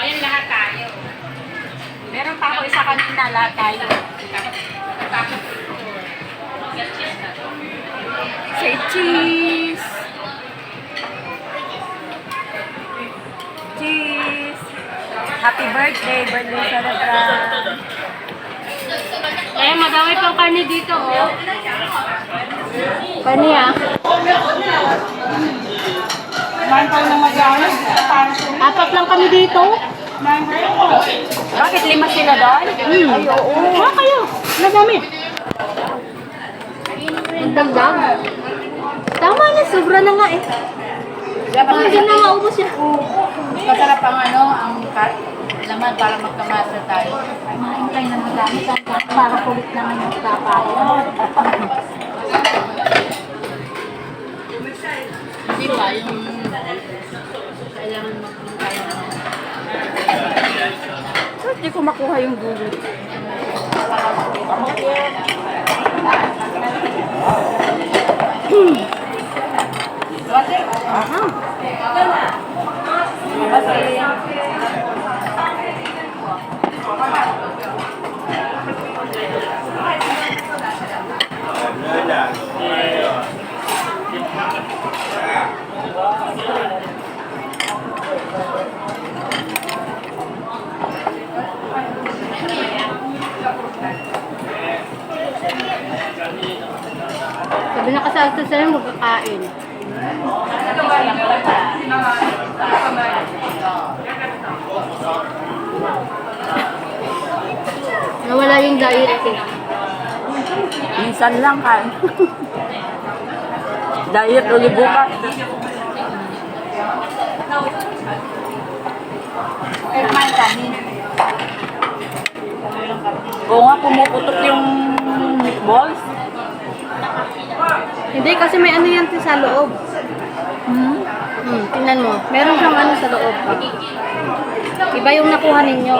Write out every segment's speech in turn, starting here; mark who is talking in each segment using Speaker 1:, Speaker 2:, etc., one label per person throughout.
Speaker 1: yan lahat tayo.
Speaker 2: Meron pa ako isa kanina, lahat tayo. Say cheese! Cheese! Happy birthday, birthday celebrant!
Speaker 1: Eh, madami pang karne dito, oh.
Speaker 2: Pani ah.
Speaker 3: Kumain pa ng magana.
Speaker 1: Apat lang kami dito.
Speaker 2: Bakit 5 sila doon? Ay, oo.
Speaker 1: Kuha kayo. Madami. Ang dagdag. Tama na, sobra na nga eh. Hindi na maubos yan.
Speaker 2: Masarap ang ang laman para magkamasa tayo. Ay, mahintay na madami para kulit naman yung tapayan.
Speaker 1: Hindi ba yung kailangan maghintay na.
Speaker 2: Hindi ko makuha yung gulo.
Speaker 1: Sabi na kasi ito sa'yo magkakain. Nawala yung diet ko.
Speaker 2: Minsan lang kain. Diet ulit bukas. Kumain kanin. Oo nga, pumuputok yung meatballs.
Speaker 1: Hindi kasi may ano yan sa loob. Tingnan mo. Meron siyang ano sa loob. Iba yung nakuha ninyo.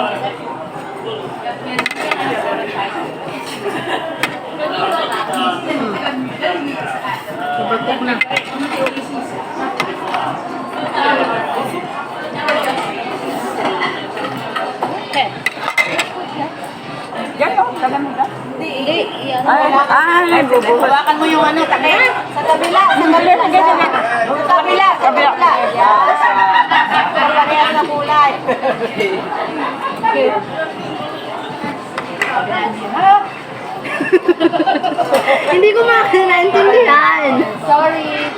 Speaker 1: Sobrang na. Okay.
Speaker 2: Yan o, taga mo ba?
Speaker 1: Hindi.
Speaker 2: Ay, bubuhat.
Speaker 3: Hawakan mo yung takay.
Speaker 2: Sa kabila, sa kabila, ganyan. Sa kabila, sa kabila. Parehas na kulay.
Speaker 1: Hindi ko naintindihan.
Speaker 2: Sorry.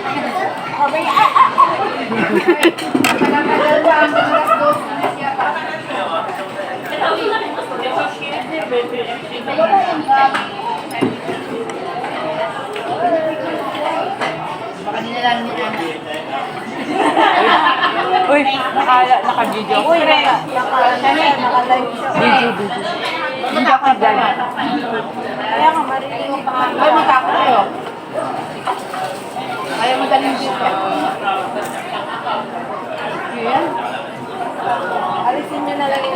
Speaker 3: Baka nilalang niya.
Speaker 2: Uy, naka-video. Uy, naka-live siya. Video. Hindi ako nag-live. Kaya nga, marinig yung pangalan. Ay, matakot kayo. Kaya magaling dito. Yan. Alisin nyo na lang yung